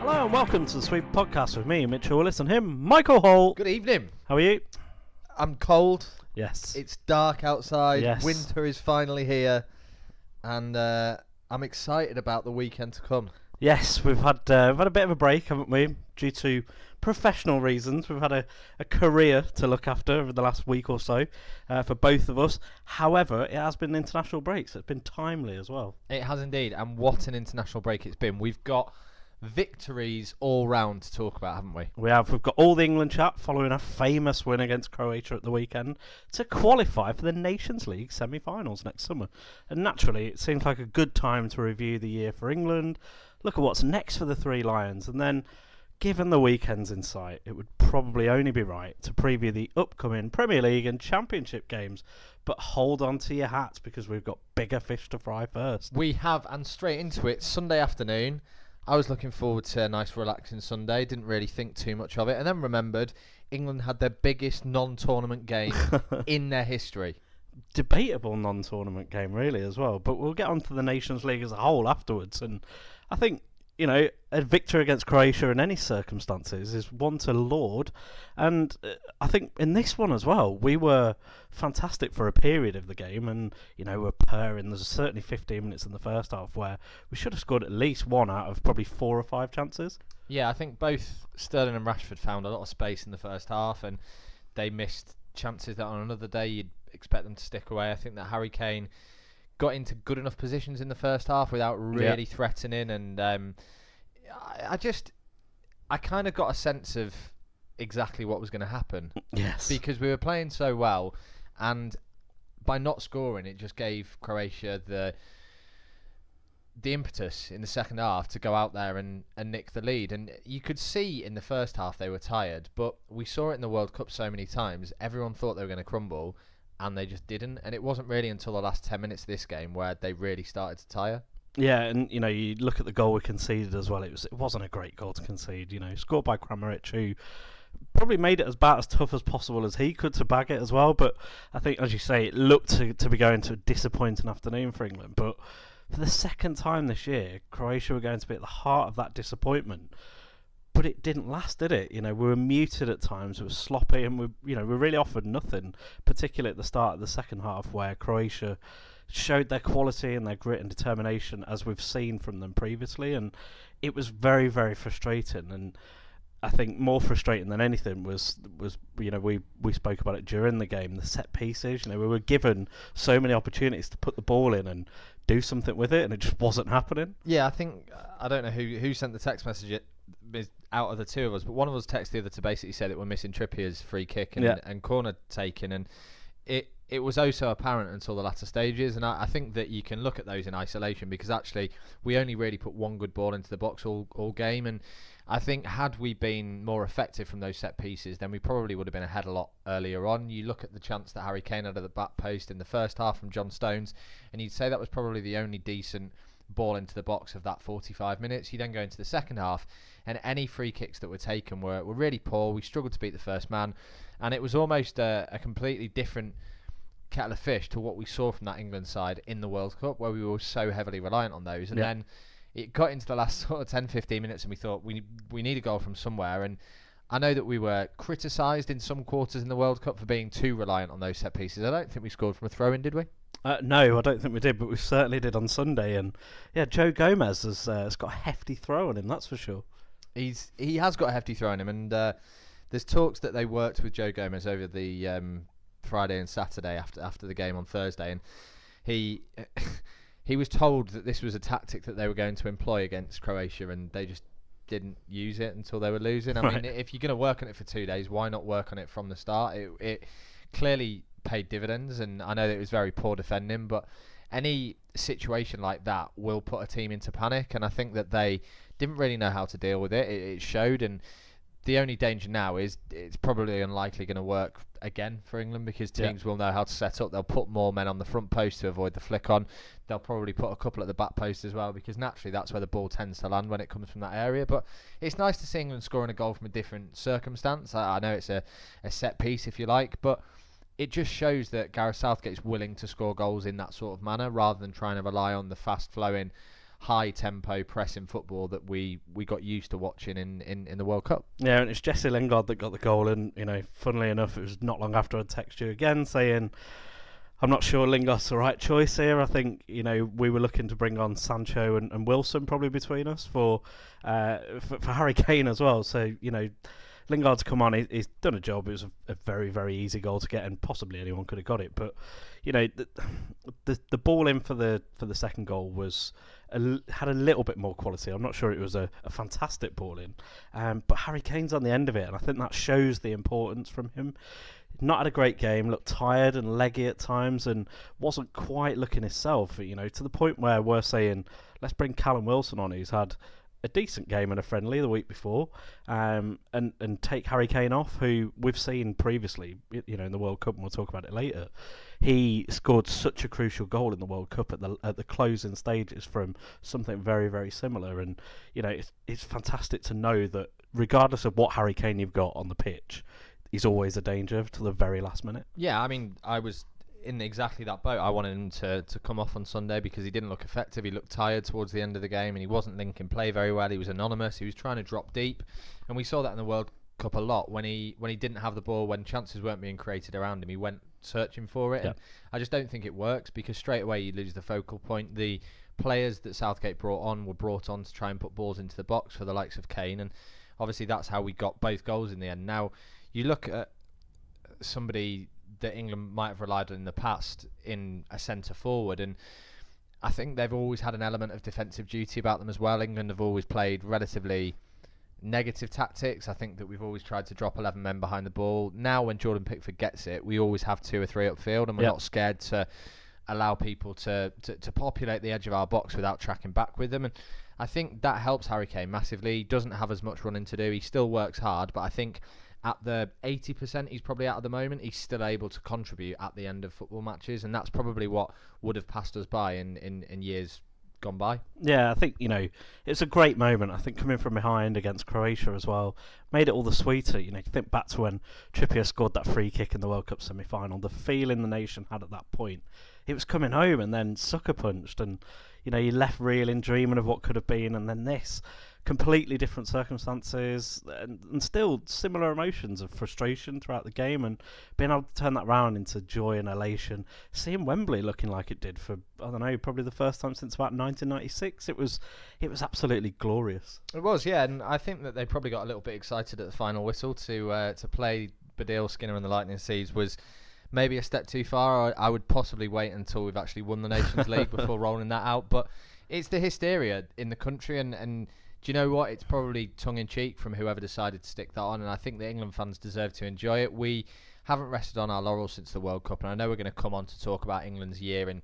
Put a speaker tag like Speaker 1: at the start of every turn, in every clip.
Speaker 1: Hello and welcome to the Sweep Podcast with me, Mitchell Willis, and him, Michael Holt.
Speaker 2: Good evening.
Speaker 1: How are you?
Speaker 2: I'm cold.
Speaker 1: Yes.
Speaker 2: It's dark outside.
Speaker 1: Yes.
Speaker 2: Winter is finally here. And I'm excited about the weekend to come.
Speaker 1: Yes, we've had a bit of a break, haven't we? Due to professional reasons. We've had a career to look after over the last week or so for both of us. However, it has been international breaks. It's been timely as well.
Speaker 2: It has indeed. And what an international break it's been. We've got victories all round to talk about, haven't we?
Speaker 1: We've got all the England chat following a famous win against Croatia at the weekend to qualify for the Nations League semi-finals next summer. And naturally, it seems like a good time to review the year for England, look at what's next for the Three Lions, and then, given the weekends in sight, it would probably only be right to preview the upcoming Premier League and Championship games. But hold on to your hats because we've got bigger fish to fry first.
Speaker 2: We have, and straight into it, Sunday afternoon. I was looking forward to a nice relaxing Sunday, didn't really think too much of it, and then remembered England had their biggest non-tournament game in their history.
Speaker 1: Debatable non-tournament game really as well, but we'll get on to the Nations League as a whole afterwards. And I think, you know, a victory against Croatia in any circumstances is one to laud, and I think in this one as well, we were fantastic for a period of the game, and you know, we're purring. There's certainly 15 minutes in the first half where we should have scored at least one out of probably 4 or 5 chances.
Speaker 2: Yeah, I think both Sterling and Rashford found a lot of space in the first half, and they missed chances that on another day you'd expect them to stick away. I think that Harry Kane got into good enough positions in the first half without really threatening, and I kind of got a sense of exactly what was going to happen.
Speaker 1: Yes.
Speaker 2: Because we were playing so well, and by not scoring, it just gave Croatia the impetus in the second half to go out there and nick the lead. And you could see in the first half they were tired, but we saw it in the World Cup so many times. Everyone thought they were going to crumble, and they just didn't. And it wasn't really until the last 10 minutes of this game where they really started to tire.
Speaker 1: Yeah, and you know, you look at the goal we conceded as well. It wasn't a great goal to concede. You know, scored by Kramaric, who probably made it about as tough as possible as he could to bag it as well. But I think, as you say, it looked to be going to a disappointing afternoon for England. But for the second time this year, Croatia were going to be at the heart of that disappointment. But it didn't last, did it? You know, we were muted at times, it was sloppy, and we really offered nothing, particularly at the start of the second half, where Croatia showed their quality and their grit and determination as we've seen from them previously, and it was very, very frustrating. And I think more frustrating than anything was you know, we spoke about it during the game, the set pieces. You know, we were given so many opportunities to put the ball in and do something with it, and it just wasn't happening.
Speaker 2: Yeah, I don't know who sent the text message out of the two of us, but one of us texted the other to basically say that we're missing Trippier's free kick and corner taken, and it was oh so apparent until the latter stages. And I think that you can look at those in isolation, because actually we only really put one good ball into the box all game, and I think had we been more effective from those set pieces, then we probably would have been ahead a lot earlier on. You look at the chance that Harry Kane had at the back post in the first half from John Stones, and you'd say that was probably the only decent ball into the box of that 45 minutes. You then go into the second half, and any free kicks that were taken were really poor. We struggled to beat the first man, and it was almost a completely different kettle of fish to what we saw from that England side in the World Cup, where we were so heavily reliant on those. And then it got into the last sort of 10-15 minutes, and we thought we need a goal from somewhere. And I know that we were criticised in some quarters in the World Cup for being too reliant on those set pieces. I don't think we scored from a throw-in, did we?
Speaker 1: No, I don't think we did, but we certainly did on Sunday. And yeah, Joe Gomez has got a hefty throw on him, that's for sure.
Speaker 2: He has got a hefty throw on him, and there's talks that they worked with Joe Gomez over the Friday and Saturday after the game on Thursday, and he was told that this was a tactic that they were going to employ against Croatia, and they just didn't use it until they were losing. I mean, if you're going to work on it for 2 days, why not work on it from the start? It clearly paid dividends, and I know that it was very poor defending, but any situation like that will put a team into panic, and I think that they didn't really know how to deal with it. It showed, and the only danger now is it's probably unlikely going to work again for England, because teams will know how to set up. They'll put more men on the front post to avoid the flick on. They'll probably put a couple at the back post as well, because naturally that's where the ball tends to land when it comes from that area. But it's nice to see England scoring a goal from a different circumstance. I know it's a set piece, if you like, but it just shows that Gareth Southgate's willing to score goals in that sort of manner, rather than trying to rely on the fast-flowing, high tempo pressing football that we got used to watching in the World Cup.
Speaker 1: Yeah, and it's Jesse Lingard that got the goal, and funnily enough, it was not long after I'd text you again saying I'm not sure Lingard's the right choice here. I think we were looking to bring on Sancho and Wilson probably between us for Harry Kane as well. So Lingard's come on, he's done a job. It was a very, very easy goal to get, and possibly anyone could have got it. But the ball in for the second goal had a little bit more quality. I'm not sure it was a fantastic ball in, but Harry Kane's on the end of it, and I think that shows the importance from him. Not had a great game, looked tired and leggy at times, and wasn't quite looking himself. To the point where we're saying, let's bring Callum Wilson on, who's had a decent game in a friendly the week before, and take Harry Kane off, who we've seen previously, in the World Cup, and we'll talk about it later. He scored such a crucial goal in the World Cup at the closing stages from something very, very similar, and it's fantastic to know that regardless of what Harry Kane you've got on the pitch, he's always a danger to the very last minute.
Speaker 2: Yeah, I mean, I was in exactly that boat. I wanted him to come off on Sunday because he didn't look effective. He looked tired towards the end of the game, and he wasn't linking play very well. He was anonymous. He was trying to drop deep, and we saw that in the World Cup a lot. When he didn't have the ball, when chances weren't being created around him, he went searching for it.
Speaker 1: Yeah.
Speaker 2: And I just don't think it works because straight away you lose the focal point. The players that Southgate brought on were brought on to try and put balls into the box for the likes of Kane, and obviously that's how we got both goals in the end. Now, you look at somebody that England might have relied on in the past in a centre forward, and I think they've always had an element of defensive duty about them as well. England have always played relatively negative tactics. I think that we've always tried to drop 11 men behind the ball. Now when Jordan Pickford gets it, we always have 2 or 3 upfield, and we're not scared to allow people to populate the edge of our box without tracking back with them. And I think that helps Harry Kane massively. He doesn't have as much running to do. He still works hard, but I think at the 80% he's probably at the moment, he's still able to contribute at the end of football matches, and that's probably what would have passed us by in years gone by.
Speaker 1: Yeah, I think it's a great moment. I think coming from behind against Croatia as well made it all the sweeter. Think back to when Trippier scored that free kick in the World Cup semi-final. The feeling the nation had at that point, it was coming home, and then sucker punched, and you left reeling, dreaming of what could have been, and then this. Completely different circumstances, and still similar emotions of frustration throughout the game, and being able to turn that round into joy and elation. Seeing Wembley looking like it did for, I don't know, probably the first time since about 1996, it was absolutely glorious.
Speaker 2: It was, yeah, and I think that they probably got a little bit excited at the final whistle to play Baddiel, Skinner and the Lightning Seeds was maybe a step too far. I would possibly wait until we've actually won the Nations League before rolling that out, but it's the hysteria in the country, and do you know what? It's probably tongue-in-cheek from whoever decided to stick that on, and I think the England fans deserve to enjoy it. We haven't rested on our laurels since the World Cup, and I know we're going to come on to talk about England's year in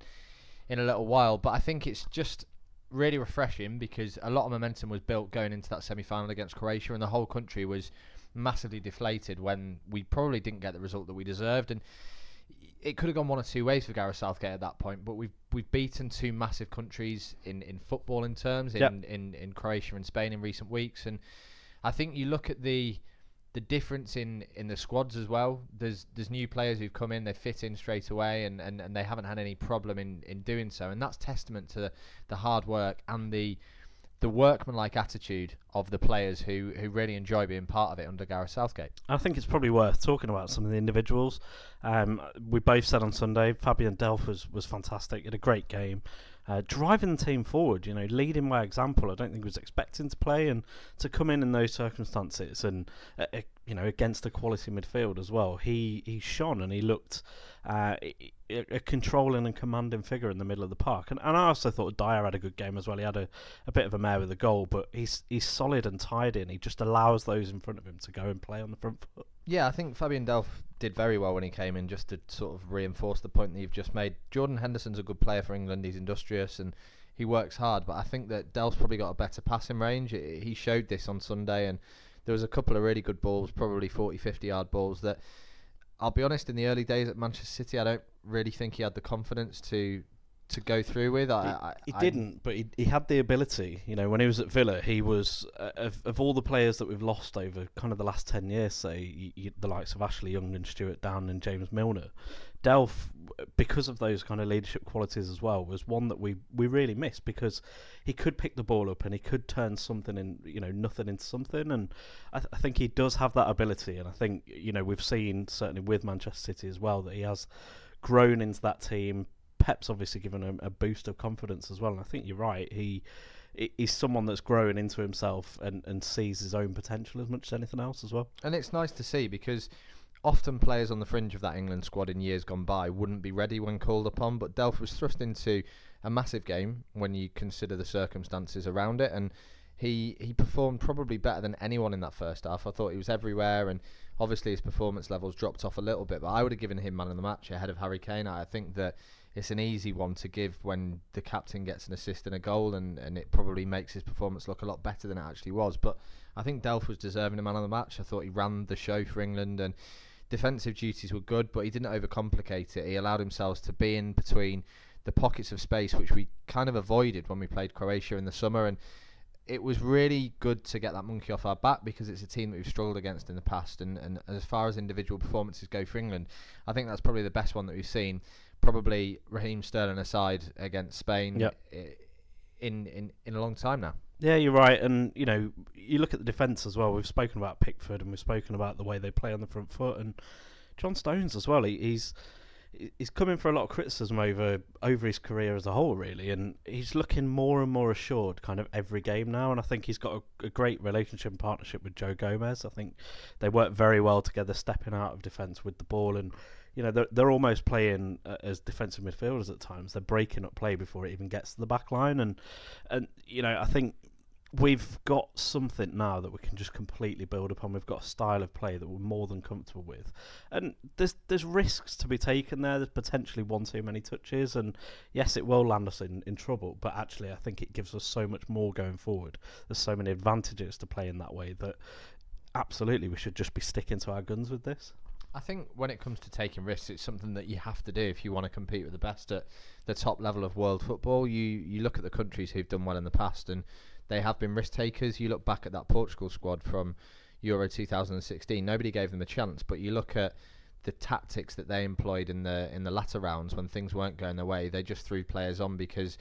Speaker 2: a little while, but I think it's just really refreshing because a lot of momentum was built going into that semi-final against Croatia, and the whole country was massively deflated when we probably didn't get the result that we deserved, and it could have gone one or two ways for Gareth Southgate at that point, but we've beaten 2 massive countries in footballing terms in Croatia and Spain in recent weeks, and I think you look at the difference in the squads as well. There's new players who've come in, they fit in straight away, and they haven't had any problem in doing so, and that's testament to the hard work and the workmanlike attitude of the players who really enjoy being part of it under Gareth Southgate.
Speaker 1: I think it's probably worth talking about some of the individuals. We both said on Sunday, Fabian Delph was fantastic. He had a great game. Driving the team forward, leading by example. I don't think he was expecting to play, and to come in those circumstances and against a quality midfield as well. He shone, and he looked a controlling and commanding figure in the middle of the park. And I also thought Dyer had a good game as well. He had a bit of a mare with the goal, but he's solid and tidy, and he just allows those in front of him to go and play on the front foot.
Speaker 2: Yeah, I think Fabian Delph did very well when he came in, just to sort of reinforce the point that you've just made. Jordan Henderson's a good player for England. He's industrious and he works hard, but I think that Delph's probably got a better passing range. He showed this on Sunday, and there was a couple of really good balls, probably 40, 50-yard balls that, I'll be honest, in the early days at Manchester City, I don't really think he had the confidence to go through with.
Speaker 1: He didn't, but he had the ability. When he was at Villa, he was of all the players that we've lost over kind of the last 10 years, say the likes of Ashley Young and Stuart Down and James Milner, Delph, because of those kind of leadership qualities as well, was one that we really missed, because he could pick the ball up and he could turn something in, nothing into something. And I think he does have that ability. And I think, we've seen certainly with Manchester City as well that he has grown into that team. Pep's obviously given him a boost of confidence as well. And I think you're right. He's someone that's growing into himself and sees his own potential as much as anything else as well.
Speaker 2: And it's nice to see, because often players on the fringe of that England squad in years gone by wouldn't be ready when called upon, but Delph was thrust into a massive game when you consider the circumstances around it, and he performed probably better than anyone in that first half. I thought he was everywhere, and obviously his performance levels dropped off a little bit, but I would have given him man of the match ahead of Harry Kane. I think that it's an easy one to give when the captain gets an assist and a goal, and it probably makes his performance look a lot better than it actually was. But I think Delph was deserving a man of the match. I thought he ran the show for England, and defensive duties were good, but he didn't overcomplicate it. He allowed himself to be in between the pockets of space, which we kind of avoided when we played Croatia in the summer, and it was really good to get that monkey off our back, because it's a team that we've struggled against in the past, and as far as individual performances go for England, I think that's probably the best one that we've seen, probably Raheem Sterling aside, against Spain.
Speaker 1: Yep.
Speaker 2: in a long time now.
Speaker 1: Yeah, you're right. And, you look at the defence as well. We've spoken about Pickford, and we've spoken about the way they play on the front foot. And John Stones as well. He's coming for a lot of criticism over his career as a whole, really. And he's looking more and more assured kind of every game now. And I think he's got a great relationship and partnership with Joe Gomez. I think they work very well together, stepping out of defence with the ball. And, they're almost playing as defensive midfielders at times. They're breaking up play before it even gets to the back line. And I think we've got something now that we can just completely build upon. We've got a style of play that we're more than comfortable with, and there's risks to be taken there. There's potentially one too many touches, and yes, it will land us in trouble, but actually I think it gives us so much more going forward. There's so many advantages to playing that way that absolutely we should just be sticking to our guns with this.
Speaker 2: I think when it comes to taking risks, it's something that you have to do if you want to compete with the best at the top level of world football. You look at the countries who've done well in the past, and they have been risk takers. You look back at that Portugal squad from Euro 2016. Nobody gave them a chance, but you look at the tactics that they employed in the latter rounds when things weren't going their way. They just threw players on because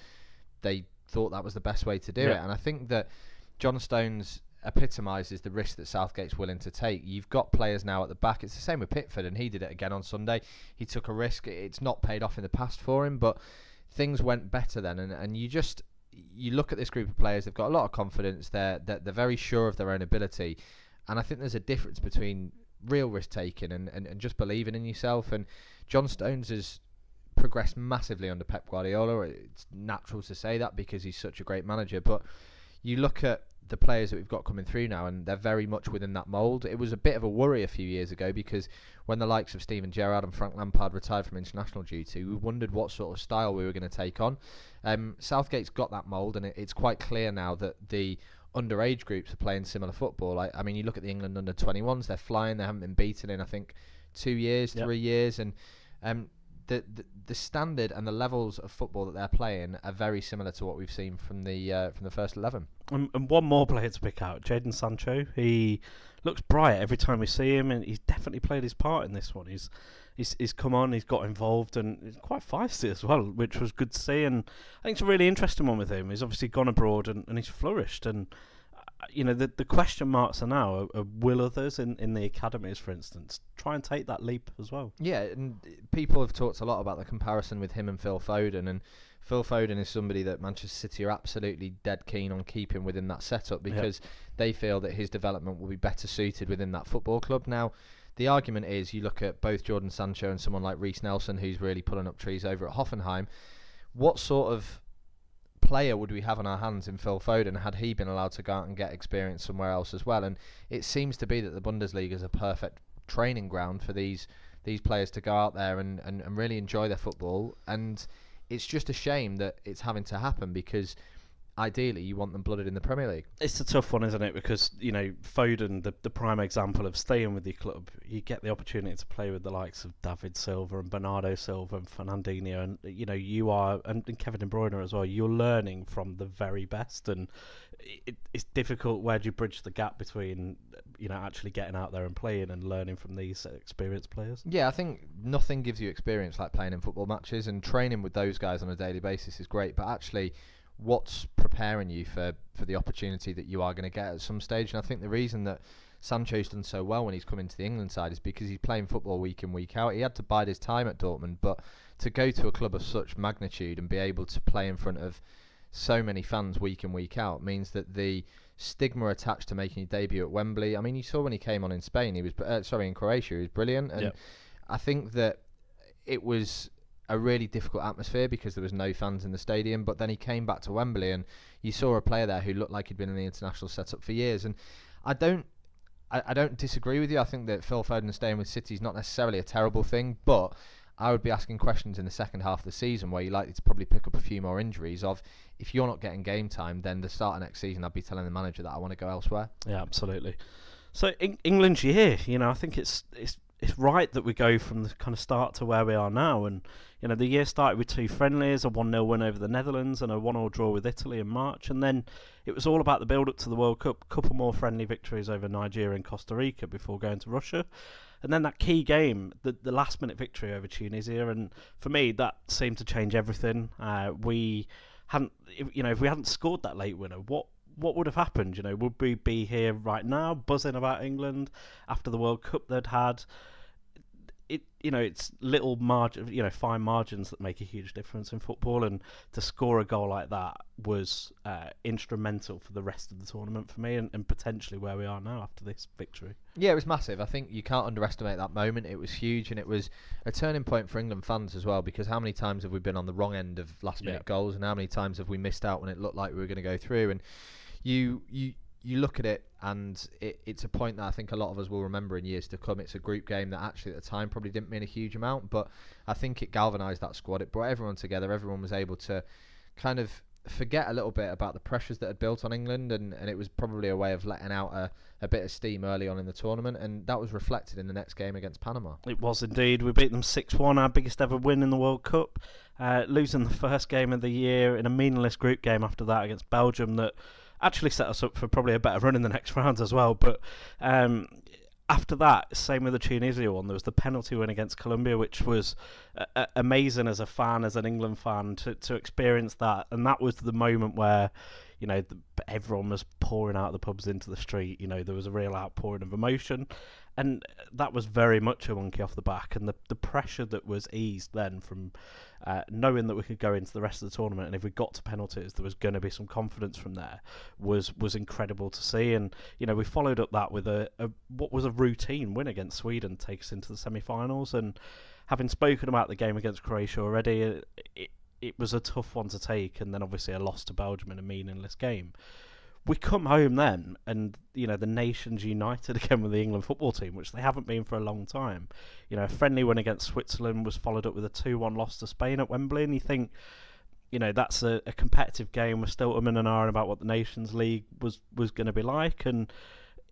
Speaker 2: they thought that was the best way to do it. And I think that John Stones epitomises the risk that Southgate's willing to take. You've got players now at the back. It's the same with Pickford, and he did it again on Sunday. He took a risk. It's not paid off in the past for him, but things went better then. And you look at this group of players, they've got a lot of confidence, they're very sure of their own ability, and I think there's a difference between real risk taking and just believing in yourself. And John Stones has progressed massively under Pep Guardiola. It's natural to say that because he's such a great manager, but you look at the players that we've got coming through now, and they're very much within that mould. It was a bit of a worry a few years ago, because when the likes of Steven Gerrard and Frank Lampard retired from international duty, we wondered what sort of style we were going to take on. Southgate's got that mould, and it's quite clear now that the underage groups are playing similar football. I mean, you look at the England under-21s, they're flying. They haven't been beaten in, I think, 2 years, 3 years, and the standard and the levels of football that they're playing are very similar to what we've seen from the first 11.
Speaker 1: And one more player to pick out, Jadon Sancho. He looks bright every time we see him, and he's definitely played his part in this one. He's come on, he's got involved, and he's quite feisty as well, which was good to see. And I think it's a really interesting one with him. He's obviously gone abroad and he's flourished. And the question marks are now, will others in the academies, for instance, try and take that leap as well?
Speaker 2: Yeah, and people have talked a lot about the comparison with him and Phil Foden, and Phil Foden is somebody that Manchester City are absolutely dead keen on keeping within that setup, because they feel that his development will be better suited within that football club. Now, the argument is, you look at both Jadon Sancho and someone like Reiss Nelson, who's really pulling up trees over at Hoffenheim. What sort of player would we have on our hands in Phil Foden had he been allowed to go out and get experience somewhere else as well? And it seems to be that the Bundesliga is a perfect training ground for these players to go out there and really enjoy their football. And it's just a shame that it's having to happen, because ideally you want them blooded in the Premier League.
Speaker 1: It's a tough one, isn't it? Because, Foden, the prime example of staying with your club, you get the opportunity to play with the likes of David Silva and Bernardo Silva and Fernandinho, and you are, and Kevin De Bruyne as well. You're learning from the very best, and it's difficult. Where do you bridge the gap between actually getting out there and playing and learning from these experienced players.
Speaker 2: Yeah, I think nothing gives you experience like playing in football matches, and training with those guys on a daily basis is great, but actually what's preparing you for the opportunity that you are going to get at some stage. And I think the reason that Sancho's done so well when he's come into the England side is because he's playing football week in, week out. He had to bide his time at Dortmund, but to go to a club of such magnitude and be able to play in front of so many fans week in, week out means that the stigma attached to making your debut at Wembley, I mean, you saw when he came on in Spain, he was in Croatia, he was brilliant. And I think that it was a really difficult atmosphere because there was no fans in the stadium, but then he came back to Wembley and you saw a player there who looked like he'd been in the international setup for years. And I don't disagree with you. I think that Phil Foden staying with City is not necessarily a terrible thing, but I would be asking questions in the second half of the season where you're likely to probably pick up a few more injuries of, if you're not getting game time, then the start of next season I'd be telling the manager that I want to go elsewhere.
Speaker 1: Yeah, absolutely. So England's year, I think it's right that we go from the kind of start to where we are now. And the year started with 2 friendlies, a 1-0 win over the Netherlands and a 1-1 draw with Italy in March, and then it was all about the build up to the World Cup, couple more friendly victories over Nigeria and Costa Rica before going to Russia. And then that key game, the last minute victory over Tunisia, and for me that seemed to change everything. We hadn't, if we hadn't scored that late winner, what would have happened? Would we be here right now buzzing about England after the World Cup they'd had? It's little margin, fine margins that make a huge difference in football, and to score a goal like that was instrumental for the rest of the tournament for me, and potentially where we are now after this victory. Yeah,
Speaker 2: it was massive. I think you can't underestimate that moment. It was huge, and it was a turning point for England fans as well, because how many times have we been on the wrong end of last minute goals, and how many times have we missed out when it looked like we were going to go through? And you look at it, and it's a point that I think a lot of us will remember in years to come. It's a group game that actually at the time probably didn't mean a huge amount, but I think it galvanised that squad. It brought everyone together. Everyone was able to kind of forget a little bit about the pressures that had built on England, and it was probably a way of letting out a bit of steam early on in the tournament, and that was reflected in the next game against Panama.
Speaker 1: It was indeed. We beat them 6-1, our biggest ever win in the World Cup, losing the first game of the year in a meaningless group game after that against Belgium that actually set us up for probably a better run in the next round as well. But after that, same with the Tunisia one, there was the penalty win against Colombia, which was amazing as a fan, as an England fan, to experience that. And that was the moment where, everyone was pouring out of the pubs into the street. There was a real outpouring of emotion. And that was very much a monkey off the back. And the pressure that was eased then from knowing that we could go into the rest of the tournament, and if we got to penalties, there was going to be some confidence from there, was incredible to see. And, we followed up that with what was a routine win against Sweden to take us into the semi-finals. And having spoken about the game against Croatia already, it was a tough one to take. And then obviously a loss to Belgium in a meaningless game. We come home then, and the nation's united again with the England football team, which they haven't been for a long time. A friendly win against Switzerland was followed up with a 2-1 loss to Spain at Wembley, and you think, that's a competitive game. We're still umming and ahhing about what the Nations League was going to be like, and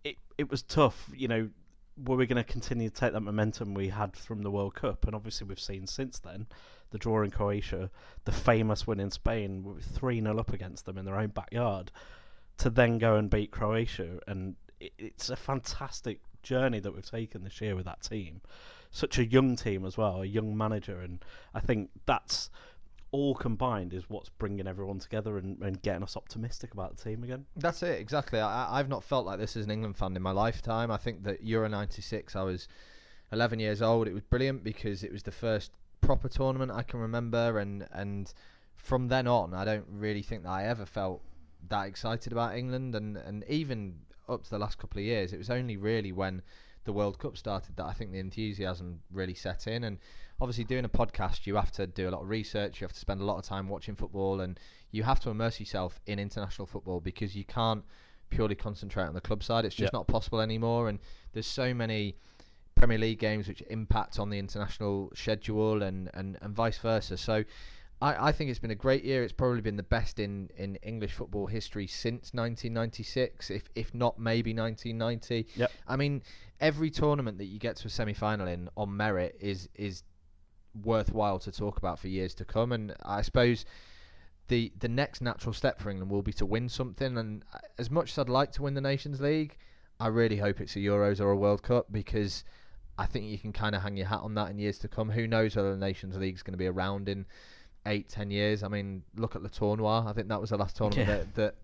Speaker 1: it was tough. Were we going to continue to take that momentum we had from the World Cup? And obviously we've seen since then the draw in Croatia, the famous win in Spain, we were 3-0 up against them in their own backyard, to then go and beat Croatia. And it's a fantastic journey that we've taken this year with that team. Such a young team as well, a young manager, and I think that's all combined is what's bringing everyone together and getting us optimistic about the team again.
Speaker 2: That's it, exactly. I've not felt like this as an England fan in my lifetime. I think that Euro 96, I was 11 years old. It was brilliant because it was the first proper tournament I can remember, and from then on I don't really think that I ever felt that excited about England, and even up to the last couple of years, it was only really when the World Cup started that I think the enthusiasm really set in. And obviously doing a podcast, you have to do a lot of research, you have to spend a lot of time watching football, and you have to immerse yourself in international football because you can't purely concentrate on the club side. It's just not possible anymore, and there's so many Premier League games which impact on the international schedule and vice versa. So I think it's been a great year. It's probably been the best in English football history since 1996, if not maybe 1990.
Speaker 1: Yep.
Speaker 2: I mean, every tournament that you get to a semi-final in on merit is worthwhile to talk about for years to come. And I suppose the next natural step for England will be to win something. And as much as I'd like to win the Nations League, I really hope it's a Euros or a World Cup, because I think you can kind of hang your hat on that in years to come. Who knows whether the Nations League is going to be around in 8-10 years? I mean, look at the tournoi. I think that was the last tournament that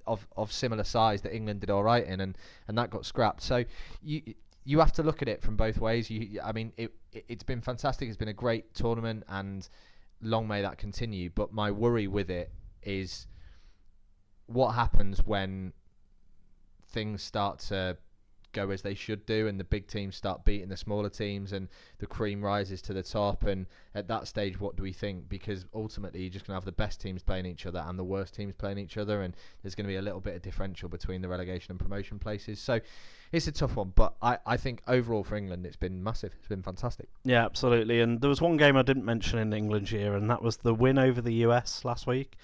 Speaker 2: of similar size that England did all right in, and that got scrapped. So you have to look at it from both ways. I mean, it's been fantastic. It's been a great tournament, and long may that continue. But my worry with it is what happens when things start to go as they should do, and the big teams start beating the smaller teams, and the cream rises to the top. And at that stage, what do we think? Because ultimately, you're just going to have the best teams playing each other and the worst teams playing each other, and there's going to be a little bit of differential between the relegation and promotion places. So it's a tough one, but I think overall for England, it's been massive. It's been fantastic.
Speaker 1: Yeah, absolutely. And there was one game I didn't mention in England's year, and that was the win over the US last week.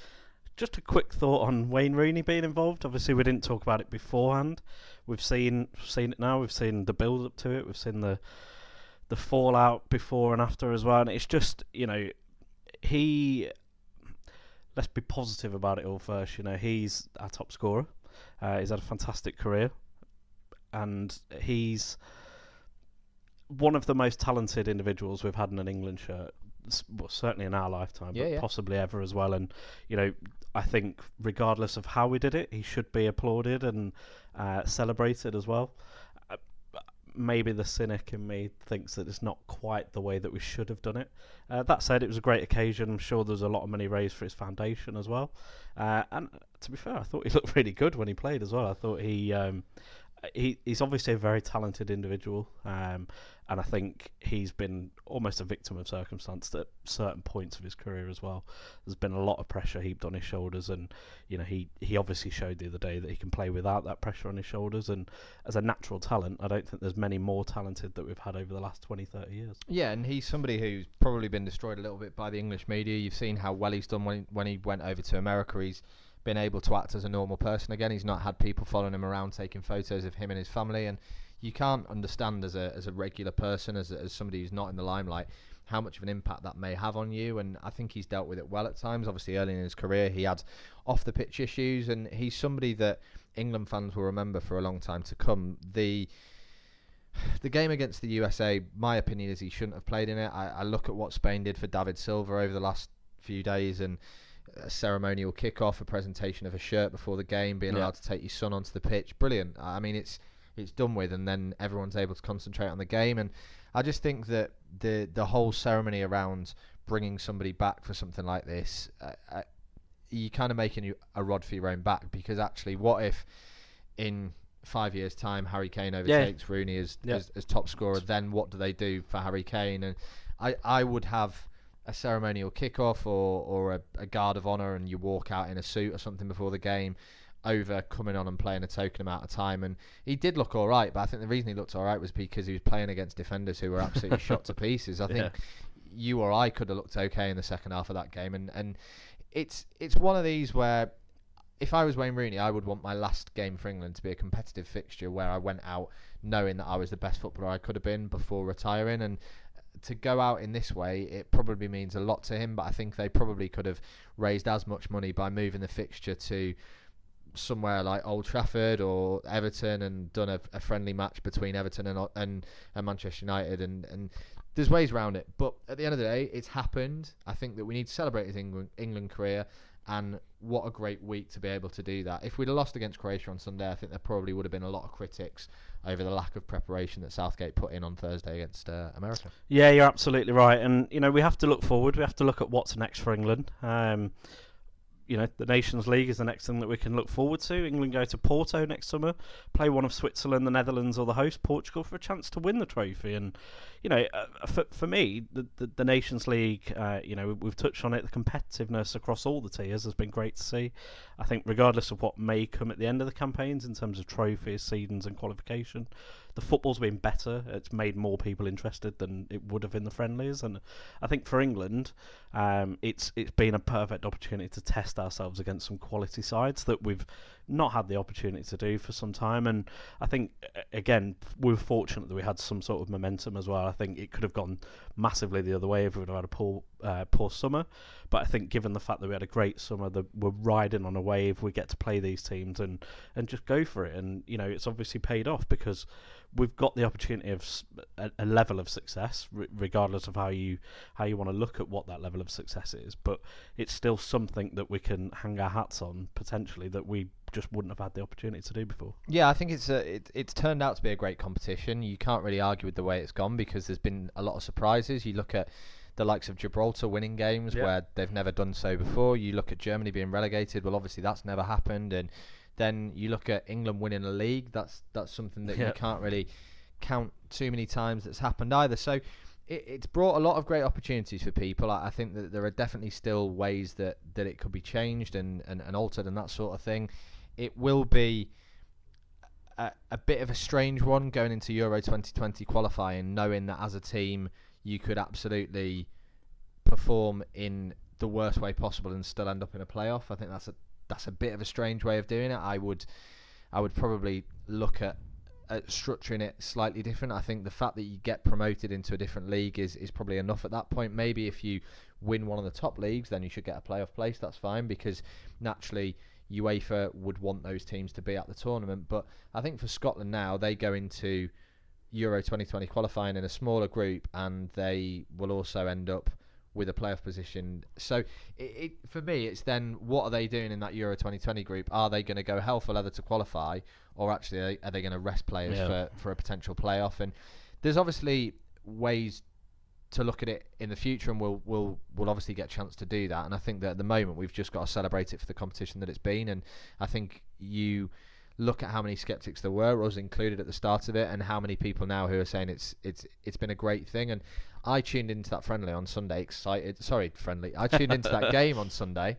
Speaker 1: Just a quick thought on Wayne Rooney being involved. Obviously, we didn't talk about it beforehand. We've seen it now. We've seen the build up to it. We've seen the fallout before and after as well. And it's just, let's be positive about it all first. He's our top scorer. He's had a fantastic career, and he's one of the most talented individuals we've had in an England shirt. Well, certainly in our lifetime, but possibly ever as well. And I think regardless of how we did it, he should be applauded and celebrated as well. Maybe the cynic in me thinks that it's not quite the way that we should have done it. That said, it was a great occasion. I'm sure there was a lot of money raised for his foundation as well. And to be fair, I thought he looked really good when he played as well. I thought he's obviously a very talented individual, and I think he's been almost a victim of circumstance at certain points of his career as well. There's been a lot of pressure heaped on his shoulders, and he obviously showed the other day that he can play without that pressure on his shoulders. And as a natural talent, I don't think there's many more talented that we've had over the last 20-30 years.
Speaker 2: Yeah, and he's somebody who's probably been destroyed a little bit by the English media. You've seen how well he's done when he went over to America. He's been able to act as a normal person again. He's not had people following him around taking photos of him and his family, and you can't understand as a regular person, as somebody who's not in the limelight, how much of an impact that may have on you. And I think he's dealt with it well at times. Obviously, early in his career, he had off the pitch issues, and he's somebody that England fans will remember for a long time to come. The game against the USA, my opinion is he shouldn't have played in it. I look at what Spain did for David Silva over the last few days, and a ceremonial kickoff, a presentation of a shirt before the game, being allowed to take your son onto the pitch. Brilliant. I mean, it's done with, and then everyone's able to concentrate on the game. And I just think that the whole ceremony around bringing somebody back for something like this, you're kind of making a rod for your own back, because actually, what if in 5 years' time Harry Kane overtakes Rooney as top scorer? Then what do they do for Harry Kane? And I would have a ceremonial kickoff or a guard of honour, and you walk out in a suit or something before the game, over coming on and playing a token amount of time. And he did look all right, but I think the reason he looked all right was because he was playing against defenders who were absolutely shot to pieces. I think you or I could have looked okay in the second half of that game, and it's one of these where if I was Wayne Rooney, I would want my last game for England to be a competitive fixture where I went out knowing that I was the best footballer I could have been before retiring. And to go out in this way, it probably means a lot to him, but I think they probably could have raised as much money by moving the fixture to somewhere like Old Trafford or Everton, and done a friendly match between Everton and Manchester United, and there's ways around it. But at the end of the day, it's happened. I think that we need to celebrate his England career, and what a great week to be able to do that. If we'd have lost against Croatia on Sunday, I think there probably would have been a lot of critics over the lack of preparation that Southgate put in on Thursday against America.
Speaker 1: Yeah, you're absolutely right. And, we have to look forward. We have to look at what's next for England. The Nations League is the next thing that we can look forward to. England go to Porto next summer, play one of Switzerland, the Netherlands, or the host Portugal for a chance to win the trophy. And for me, the Nations League, we've touched on it. The competitiveness across all the tiers has been great to see. I think regardless of what may come at the end of the campaigns in terms of trophies, seedings, and qualification, the football's been better. It's made more people interested than it would have in the friendlies, and I think for England, it's been a perfect opportunity to test ourselves against some quality sides that we've not had the opportunity to do for some time. And I think, again, we were fortunate that we had some sort of momentum as well. I think it could have gone massively the other way if we would have had a poor summer. But I think given the fact that we had a great summer, that we're riding on a wave, we get to play these teams and just go for it. And, you know, it's obviously paid off because we've got the opportunity of a level of success, regardless of how you want to look at what that level of success is. But it's still something that we can hang our hats on, potentially, that we just wouldn't have had the opportunity to do before.
Speaker 2: Yeah, I think it's turned out to be a great competition. You can't really argue with the way it's gone because there's been a lot of surprises. You look at the likes of Gibraltar winning games where they've never done so before. You look at Germany being relegated. Well, obviously that's never happened. And then you look at England winning a league. That's something that you can't really count too many times that's happened either. So it's brought a lot of great opportunities for people. I think that there are definitely still ways that it could be changed and altered and that sort of thing. It will be a bit of a strange one going into Euro 2020 qualifying, knowing that as a team you could absolutely perform in the worst way possible and still end up in a playoff. I think that's a bit of a strange way of doing it. I would probably look at structuring it slightly different. I think the fact that you get promoted into a different league is probably enough at that point. Maybe if you win one of the top leagues, then you should get a playoff place. That's fine, because naturally UEFA would want those teams to be at the tournament. But I think for Scotland now, they go into Euro 2020 qualifying in a smaller group, and they will also end up with a playoff position. So for me, it's then, what are they doing in that Euro 2020 group? Are they going to go hell for leather to qualify, or actually are they going to rest players for a potential playoff? And there's obviously ways to look at it in the future, and we'll obviously get a chance to do that. And I think that at the moment we've just got to celebrate it for the competition that it's been. And I think you look at how many skeptics there were, us included at the start of it, and how many people now who are saying it's been a great thing. And I tuned into that friendly on Sunday excited. Sorry, friendly. I tuned into that game on Sunday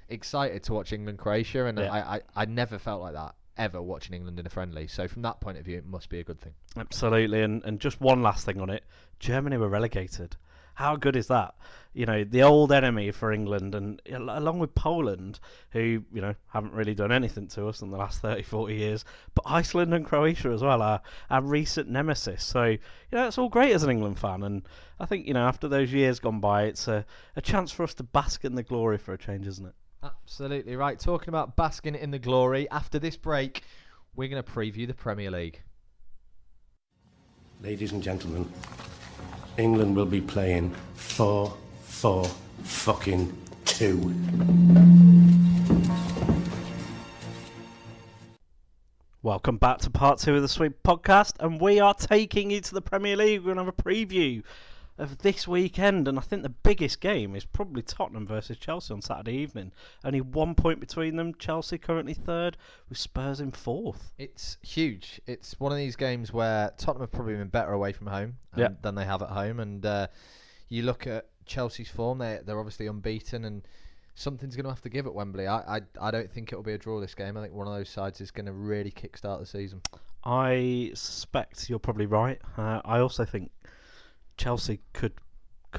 Speaker 2: excited to watch England-Croatia, and I never felt like that ever watching England in a friendly. So from that point of view, it must be a good thing.
Speaker 1: Absolutely. And just one last thing on it. Germany were relegated. How good is that? You know, the old enemy for England, and along with Poland, who, you know, haven't really done anything to us in the last 30, 40 years, but Iceland and Croatia as well, our recent nemesis. So, you know, it's all great as an England fan. And I think, you know, after those years gone by, it's a chance for us to bask in the glory for a change, isn't it?
Speaker 2: Absolutely right. Talking about basking in the glory, after this break, we're going to preview the Premier League.
Speaker 3: Ladies and gentlemen, England will be playing 4-4-2.
Speaker 1: Welcome back to part 2 of the Sweep podcast, and we are taking you to the Premier League. We're going to have a preview of this weekend, and I think the biggest game is probably Tottenham versus Chelsea on Saturday evening. Only 1 point between them. Chelsea currently third, with Spurs in fourth.
Speaker 2: It's huge. It's one of these games where Tottenham have probably been better away from home than they have at home. And you look at Chelsea's form; they're obviously unbeaten, and something's going to have to give at Wembley. I don't think it'll be a draw this game. I think one of those sides is going to really kickstart the season.
Speaker 1: I suspect you're probably right. I also think Chelsea could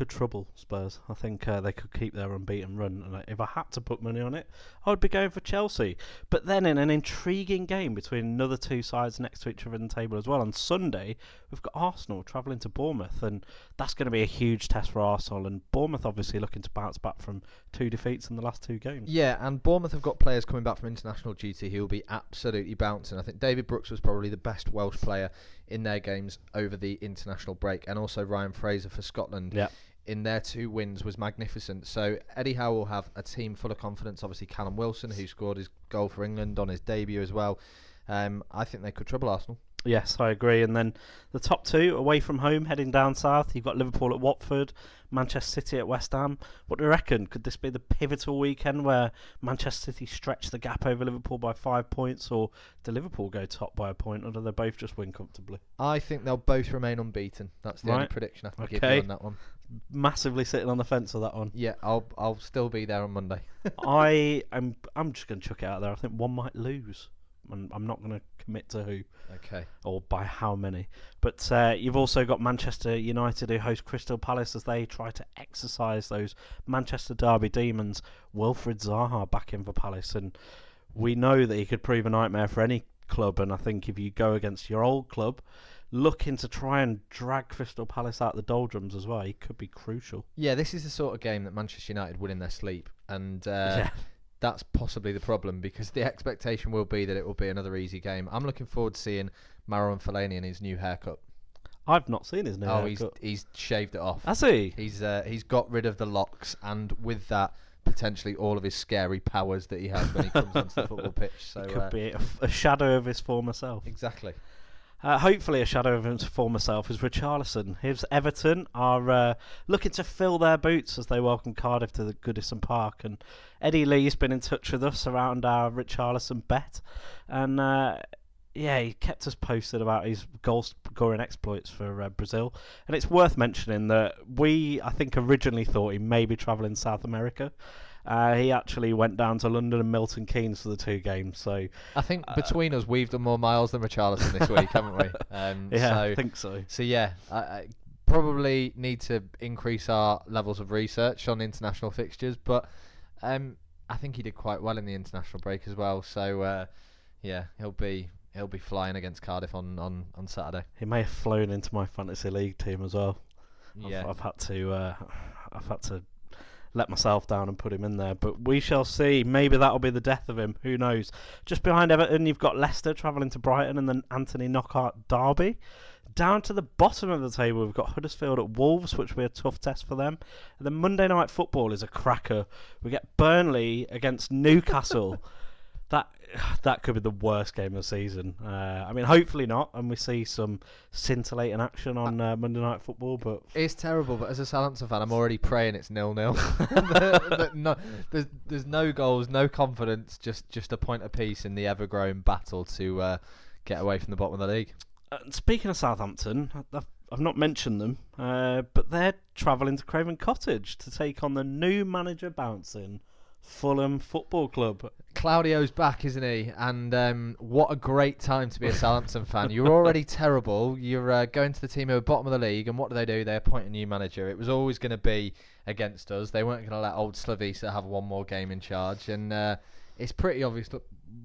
Speaker 1: trouble Spurs. I think they could keep their unbeaten run. And if I had to put money on it, I would be going for Chelsea. But then in an intriguing game between another two sides next to each other in the table as well, on Sunday, we've got Arsenal travelling to Bournemouth. And that's going to be a huge test for Arsenal. And Bournemouth obviously looking to bounce back from 2 defeats in the last 2 games.
Speaker 2: Yeah, and Bournemouth have got players coming back from international duty who will be absolutely bouncing. I think David Brooks was probably the best Welsh player in their games over the international break. And also Ryan Fraser for Scotland.
Speaker 1: Yeah.
Speaker 2: In their 2 wins was magnificent. So Eddie Howe will have a team full of confidence. Obviously Callum Wilson, who scored his goal for England on his debut as well. I think they could trouble Arsenal.
Speaker 1: Yes, I agree. And then the top 2 away from home, heading down south. You've got Liverpool at Watford, Manchester City at West Ham. What do you reckon? Could this be the pivotal weekend where Manchester City stretch the gap over Liverpool by 5 points, or do Liverpool go top by a point, or do they both just win comfortably?
Speaker 2: I think they'll both remain unbeaten. That's the only prediction I can give you on that one.
Speaker 1: Massively sitting on the fence of that one.
Speaker 2: Yeah, I'll still be there on Monday.
Speaker 1: I'm just going to chuck it out there. I think one might lose. I'm not going to commit to who.
Speaker 2: Okay.
Speaker 1: Or by how many. But you've also got Manchester United, who host Crystal Palace as they try to exercise those Manchester derby demons. Wilfried Zaha back in for Palace. And we know that he could prove a nightmare for any club, and I think if you go against your old club, looking to try and drag Crystal Palace out the doldrums as well, he could be crucial.
Speaker 2: Yeah, this is the sort of game that Manchester United win in their sleep, and that's possibly the problem, because the expectation will be that it will be another easy game. I'm looking forward to seeing Marouane Fellaini in his new haircut.
Speaker 1: I've not seen his new haircut.
Speaker 2: He's shaved it off.
Speaker 1: Has he?
Speaker 2: He's got rid of the locks, and with that, potentially all of his scary powers that he has when he comes onto the football pitch. So
Speaker 1: it could be a shadow of his former self.
Speaker 2: Exactly.
Speaker 1: Hopefully a shadow of his former self is Richarlison. His Everton are looking to fill their boots as they welcome Cardiff to the Goodison Park. And Eddie Lee's been in touch with us around our Richarlison bet. And he kept us posted about his goal-scoring exploits for Brazil. And it's worth mentioning that I think, originally thought he may be travelling South America. He actually went down to London and Milton Keynes for the 2 games. So
Speaker 2: I think between us, we've done more miles than Richarlison this week, haven't we?
Speaker 1: I think so.
Speaker 2: So yeah, I probably need to increase our levels of research on international fixtures, but I think he did quite well in the international break as well. So he'll be flying against Cardiff on Saturday.
Speaker 1: He may have flown into my fantasy league team as well.
Speaker 2: Yeah,
Speaker 1: I've had to let myself down and put him in there, but we shall see. Maybe that'll be the death of him, who knows. Just behind Everton, you've got Leicester travelling to Brighton, and then Anthony Knockout Derby. Down to the bottom of the table, we've got Huddersfield at Wolves, which will be a tough test for them. And then Monday Night Football is a cracker. We get Burnley against Newcastle. That could be the worst game of the season. Hopefully not, and we see some scintillating action on Monday Night Football. But
Speaker 2: it's terrible. But as a Southampton fan, I'm already praying it's 0-0. No, there's no goals, no confidence, just a point apiece in the ever-growing battle to get away from the bottom of the league.
Speaker 1: Speaking of Southampton, I've not mentioned them, but they're travelling to Craven Cottage to take on the new manager bouncing Fulham Football Club.
Speaker 2: Claudio's back, isn't he? And what a great time to be a Southampton fan. You're already terrible. You're going to the team who are bottom of the league, and what do? They appoint a new manager. It was always going to be against us. They weren't going to let old Slavisa have one more game in charge, and it's pretty obvious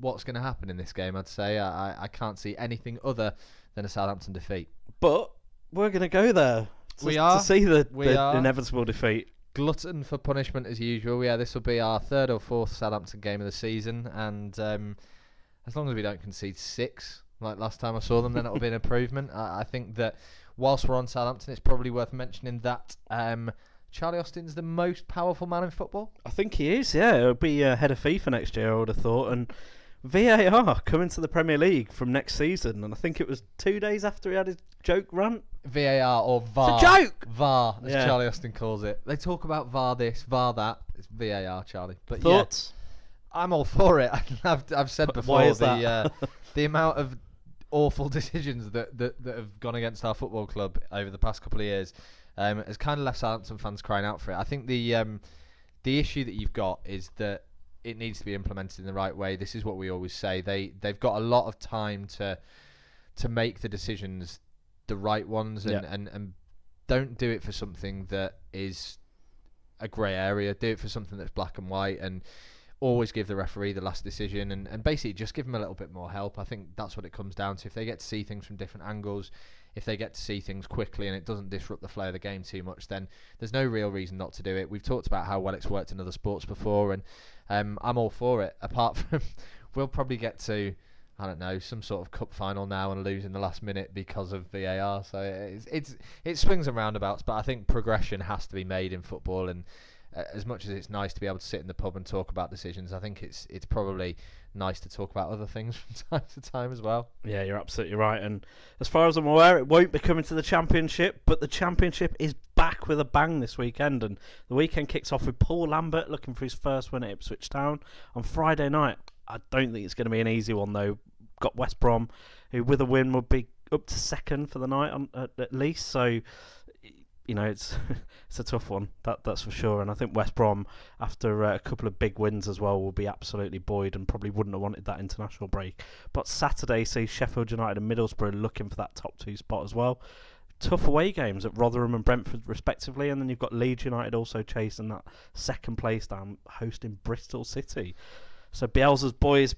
Speaker 2: what's going to happen in this game, I'd say. I can't see anything other than a Southampton defeat.
Speaker 1: But we're going to go there to see the inevitable defeat.
Speaker 2: Glutton for punishment as usual. Yeah, this will be our 3rd or 4th Southampton game of the season, and as long as we don't concede 6 like last time I saw them, then it'll be an improvement. I think that whilst we're on Southampton, it's probably worth mentioning that Charlie Austin's the most powerful man in football. I
Speaker 1: think he is, yeah. He'll be head of FIFA next year, I would have thought, and VAR coming to the Premier League from next season, and I think it was 2 days after he had his joke rant.
Speaker 2: VAR or VAR.
Speaker 1: It's a joke!
Speaker 2: VAR, as Charlie Austin calls it. They talk about VAR this, VAR that. It's VAR, Charlie. But
Speaker 1: thoughts?
Speaker 2: Yeah, I'm all for it. I've said before the amount of awful decisions that have gone against our football club over the past couple of years has kind of left Southampton fans crying out for it. I think the issue that you've got is that it needs to be implemented in the right way. This is what we always say. They've got a lot of time to make the decisions the right ones, and don't do it for something that is a grey area. Do it for something that's black and white, and always give the referee the last decision, and basically just give them a little bit more help. I think that's what it comes down to. If they get to see things from different angles, if they get to see things quickly and it doesn't disrupt the flow of the game too much, then there's no real reason not to do it. We've talked about how well it's worked in other sports before, and I'm all for it. Apart from we'll probably get to, I don't know, some sort of cup final now and lose in the last minute because of VAR. So it swings and roundabouts, but I think progression has to be made in football, and as much as it's nice to be able to sit in the pub and talk about decisions, I think it's probably nice to talk about other things from time to time as well. Yeah, you're absolutely right. And as far as I'm aware, it won't be coming to the Championship, but the Championship is back with a bang this weekend, and the weekend kicks off with Paul Lambert looking for his first win at Ipswich Town on Friday night. I don't think it's going to be an easy one, though. Got West Brom, who with a win would be up to second for the night at least. So, you know, it's a tough one, that's for sure. And I think West Brom, after a couple of big wins as well, will be absolutely buoyed and probably wouldn't have wanted that international break. But Saturday sees Sheffield United and Middlesbrough looking for that top 2 spot as well. Tough away games at Rotherham and Brentford respectively, and then you've got Leeds United also chasing that second place down, hosting Bristol City. So Bielsa's boys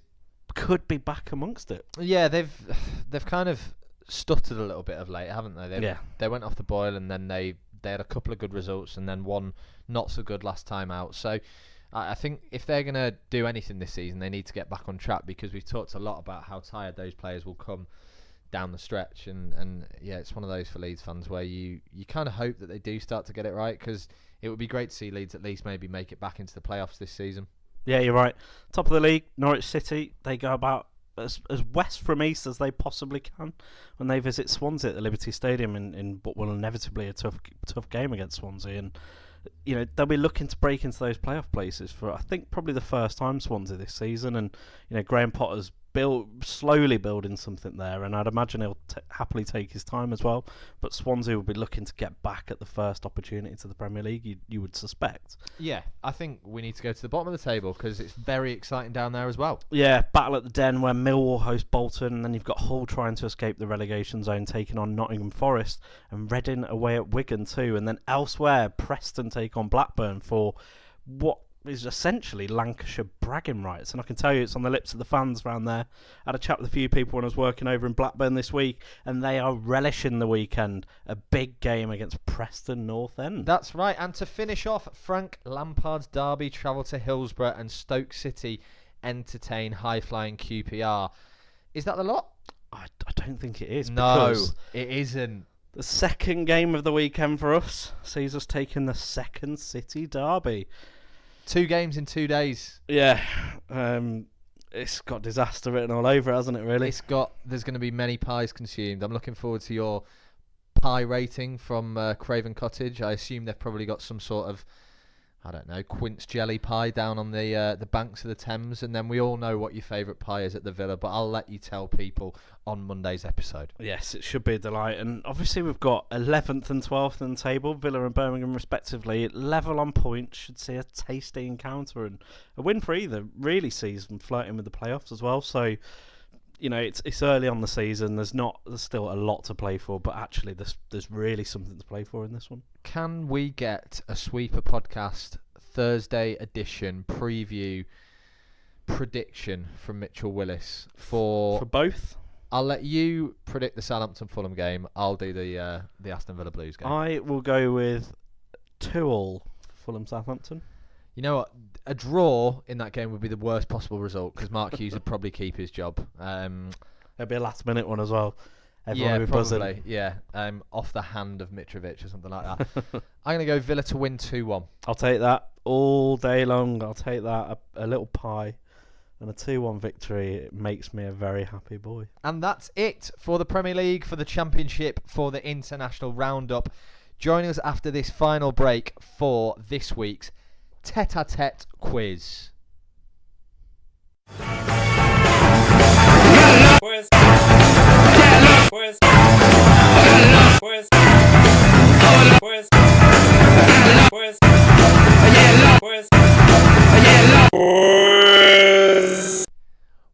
Speaker 2: could be back amongst it. Yeah, they've kind of stuttered a little bit of late, haven't they? They went off the boil, and then they had a couple of good results, and then one not so good last time out. So I think if they're going to do anything this season, they need to get back on track, because we've talked a lot about how tired those players will come down the stretch, and yeah, it's one of those for Leeds fans where you kind of hope that they do start to get it right, because it would be great to see Leeds at least maybe make it back into the playoffs this season. Yeah, you're right. Top of the league, Norwich City, they go about as west from east as they possibly can when they visit Swansea at the Liberty Stadium in what will inevitably a tough game against Swansea, and they'll be looking to break into those playoff places for, I think, probably the first time Swansea this season, and Graham Potter's slowly building something there, and I'd imagine he'll happily take his time as well, but Swansea will be looking to get back at the first opportunity to the Premier League, you would suspect. Yeah, I think we need to go to the bottom of the table, because it's very exciting down there as well. Yeah, battle at the Den, where Millwall host Bolton, and then you've got Hull trying to escape the relegation zone, taking on Nottingham Forest, and Reading away at Wigan too, and then elsewhere Preston take on Blackburn for what is essentially Lancashire bragging rights, and I can tell you it's on the lips of the fans around there. I had a chat with a few people when I was working over in Blackburn this week, and they are relishing the weekend. A big game against Preston North End. That's right, and to finish off, Frank Lampard's Derby travel to Hillsborough, and Stoke City entertain high-flying QPR. Is that the lot? I don't think it is. No, it isn't. The second game of the weekend for us sees us taking the second City derby. 2 games in 2 days. Yeah. It's got disaster written all over it, hasn't it, really? There's going to be many pies consumed. I'm looking forward to your pie rating from Craven Cottage. I assume they've probably got some sort of, I don't know, quince jelly pie down on the banks of the Thames, and then we all know what your favourite pie is at the Villa, but I'll let you tell people on Monday's episode. Yes, it should be a delight, and obviously we've got 11th and 12th in the table, Villa and Birmingham respectively, level on points, should see a tasty encounter, and a win for either really sees them flirting with the playoffs as well, so it's early on the season. There's still a lot to play for, but actually there's really something to play for in this one. Can we get a Sweeper podcast Thursday edition preview prediction from Mitchell Willis for both? I'll let you predict the Southampton Fulham game. I'll do the Aston Villa Blues game. I will go with 2-2 Fulham Southampton. You know what? A draw in that game would be the worst possible result, because Mark Hughes would probably keep his job. There'll be a last-minute one as well. Everyone probably. Yeah, off the hand of Mitrovic or something like that. I'm going to go Villa to win 2-1. I'll take that all day long. I'll take that. A little pie and a 2-1 victory. It makes me a very happy boy. And that's it for the Premier League, for the Championship, for the International Roundup. Joining us after this final break for this week's tete-a-tete quiz.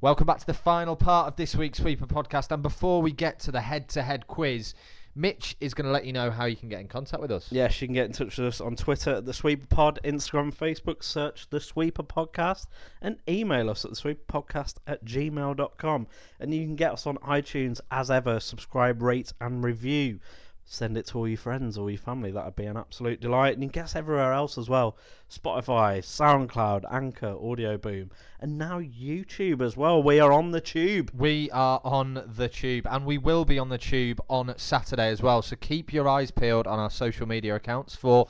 Speaker 2: Welcome back to the final part of this week's Sweeper podcast, and before we get to the head-to-head quiz, Mitch is going to let you know how you can get in contact with us. Yes, you can get in touch with us on Twitter at The Sweeper Pod, Instagram, Facebook, search The Sweeper Podcast, and email us at thesweeperpodcast@gmail.com. And you can get us on iTunes as ever. Subscribe, rate, and review. Send it to all your friends, all your family. That would be an absolute delight. And you can get us everywhere else as well. Spotify, SoundCloud, Anchor, Audio Boom, and now YouTube as well. We are on the tube. We are on the tube, and we will be on the tube on Saturday as well. So keep your eyes peeled on our social media accounts for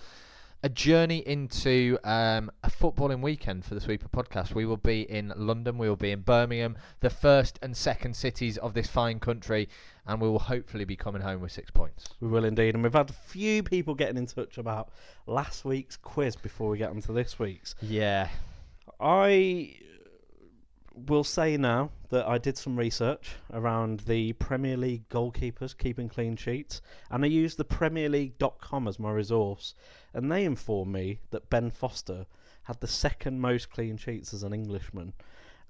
Speaker 2: a journey into a footballing weekend for the Sweeper Podcast. We will be in London, we will be in Birmingham, the first and second cities of this fine country, and we will hopefully be coming home with 6 points. We will indeed, and we've had a few people getting in touch about last week's quiz before we get onto this week's. Yeah. I will say now that I did some research around the Premier League goalkeepers keeping clean sheets, and I used the PremierLeague.com as my resource, and they informed me that Ben Foster had the second most clean sheets as an Englishman,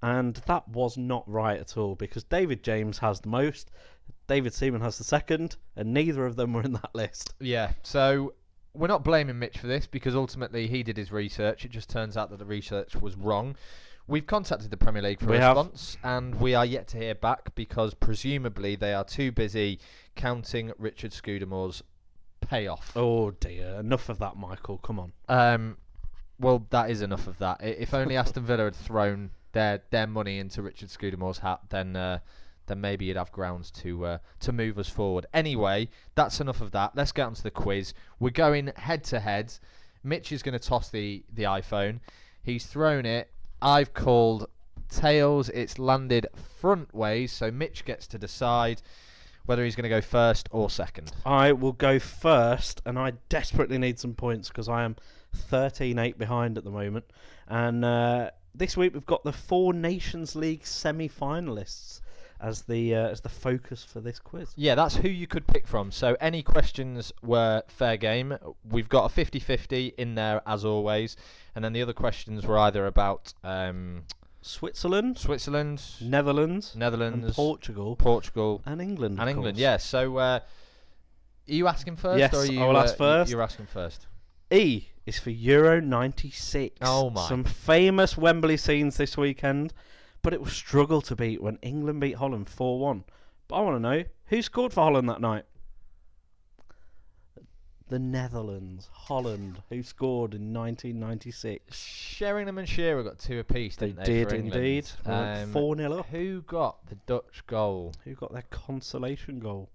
Speaker 2: and that was not right at all, because David James has the most, David Seaman has the second, and neither of them were in that list. Yeah, so we're not blaming Mitch for this, because ultimately he did his research. It just turns out that the research was wrong. We've contacted the Premier League for a response, and we are yet to hear back because presumably they are too busy counting Richard Scudamore's payoff.
Speaker 1: Oh dear, enough of that, Michael. Come on.
Speaker 2: Well, that is enough of that. If only Aston Villa had thrown their money into Richard Scudamore's hat, then maybe you'd have grounds to move us forward. Anyway, that's enough of that. Let's get on to the quiz. We're going head to head. Mitch is going to toss the iPhone. He's thrown it. I've called tails. It's landed front ways, so Mitch gets to decide whether he's going to go first or second.
Speaker 1: I will go first, and I desperately need some points because I am 13-8 behind at the moment. And this week we've got the 4 Nations League semi-finalists as the focus for this quiz.
Speaker 2: Yeah, that's who you could pick from. So any questions were fair game. We've got a 50-50 in there as always. And then the other questions were either about
Speaker 1: Switzerland, Netherlands, and Portugal, and England.
Speaker 2: And England, yeah. So are you asking first?
Speaker 1: Yes,
Speaker 2: or are you,
Speaker 1: I will ask first.
Speaker 2: You're asking first.
Speaker 1: E is for Euro 96.
Speaker 2: Oh my.
Speaker 1: Some famous Wembley scenes this weekend, but it will struggle to beat when England beat Holland 4-1. But I want to know, who scored for Holland that night? The Netherlands. Holland, who scored in 1996.
Speaker 2: Sheringham and Shearer got 2 apiece, didn't they?
Speaker 1: They did indeed. 4-0 up.
Speaker 2: Who got the Dutch goal?
Speaker 1: Who got their consolation goal?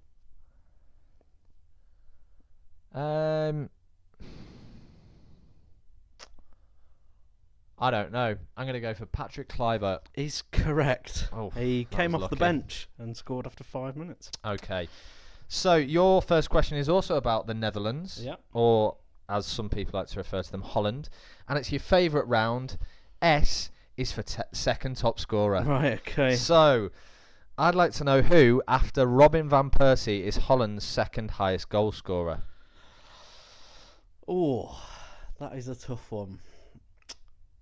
Speaker 2: I don't know. I'm going to go for Patrick Kluivert.
Speaker 1: Is correct.
Speaker 2: Oh,
Speaker 1: he came off
Speaker 2: lucky.
Speaker 1: the bench and scored after 5 minutes.
Speaker 2: Okay. So your first question is also about the Netherlands, or as some people like to refer to them, Holland, and it's your favourite round. S is for second top scorer.
Speaker 1: Right, okay.
Speaker 2: So I'd like to know who, after Robin van Persie, is Holland's second highest goal scorer.
Speaker 1: Oh, that is a tough one.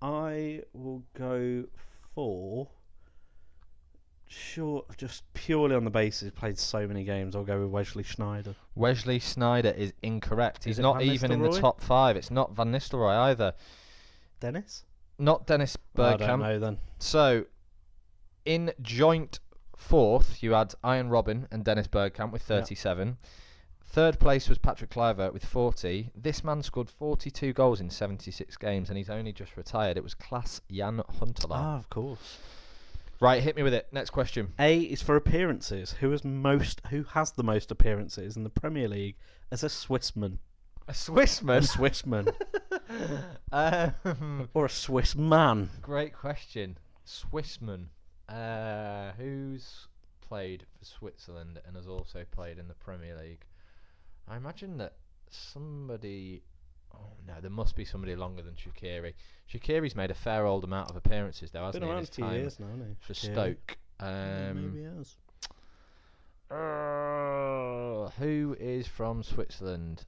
Speaker 1: I will go for... Sure, just purely on the basis he's played so many games, I'll go with Wesley Sneijder.
Speaker 2: Wesley Sneijder is incorrect. He's not even in the top 5. It's not Van Nistelrooy either.
Speaker 1: Dennis?
Speaker 2: Not Dennis Bergkamp.
Speaker 1: I don't know then.
Speaker 2: So, in joint 4th, you had Ian Robin and Dennis Bergkamp with 37. Third place was Patrick Kluivert with 40. This man scored 42 goals in 76 games, and he's only just retired. It was Klaas Jan Huntelaar.
Speaker 1: Ah, of course.
Speaker 2: Right, hit me with it. Next question.
Speaker 1: A is for appearances. Who has the most appearances in the Premier League as a Swissman?
Speaker 2: A Swissman?
Speaker 1: A Swissman. Or a Swiss man.
Speaker 2: Great question. Swissman. Who's played for Switzerland and has also played in the Premier League? I imagine that somebody... Oh no, there must be somebody longer than Shaqiri. Shaqiri's made a fair old amount of appearances though, hasn't he?
Speaker 1: Been around 2 years now, hasn't he?
Speaker 2: For Stoke.
Speaker 1: Maybe he has.
Speaker 2: Who is from Switzerland?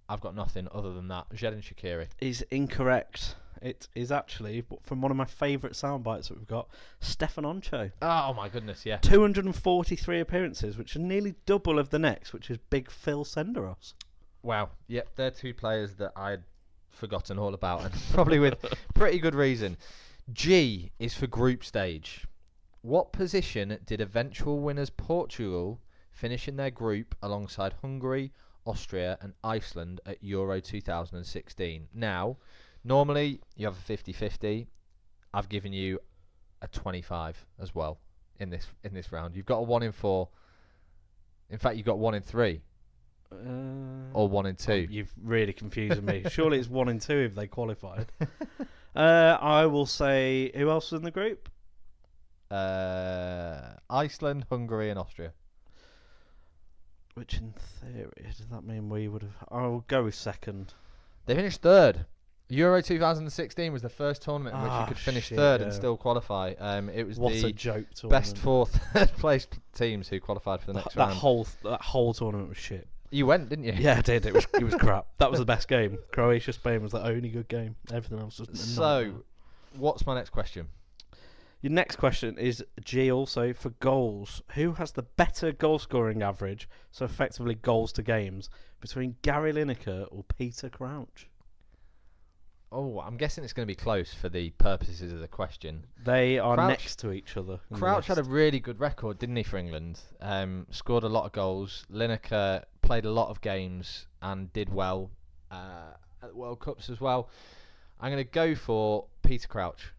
Speaker 2: I've got nothing other than that. Xherdan Shaqiri.
Speaker 1: Is incorrect. It is actually from one of my favourite sound bites that we've got, Stefan Oncho.
Speaker 2: Oh my goodness, yeah.
Speaker 1: 243 appearances, which is nearly double of the next, which is Big Phil Senderos.
Speaker 2: Wow. Yep, they're 2 players that I'd forgotten all about, and probably with pretty good reason. G is for group stage. What position did eventual winners Portugal finish in their group alongside Hungary, Austria and Iceland at Euro 2016? Now, normally you have a 50-50. I've given you a 25 as well in this round. You've got a 1 in 4. In fact, you've got 1 in 3. Or 1 in 2.
Speaker 1: You've really confused me. Surely it's 1 in 2 if they qualified. I will say, who else was in the group?
Speaker 2: Iceland, Hungary and Austria.
Speaker 1: Which in theory, does that mean we would have... I'll go with second.
Speaker 2: They finished third. Euro 2016 was the first tournament in which you could finish third and still qualify. It was
Speaker 1: a joke tournament.
Speaker 2: Best 4 third place teams who qualified for the next round.
Speaker 1: That whole tournament was shit.
Speaker 2: You went, didn't you?
Speaker 1: Yeah, I did. It was crap. That was the best game. Croatia Spain was the only good game. Everything else was
Speaker 2: So, what's my next question?
Speaker 1: Your next question is G also for goals. Who has the better goal scoring average, so effectively goals to games, between Gary Lineker or Peter Crouch?
Speaker 2: Oh, I'm guessing it's going to be close for the purposes of the question.
Speaker 1: They are
Speaker 2: Crouch-
Speaker 1: next to each other. in the
Speaker 2: Crouch had a
Speaker 1: list.
Speaker 2: really good record, didn't he, for England? Scored a lot of goals. Lineker played a lot of games and did well at the World Cups as well. I'm going to go for Peter Crouch.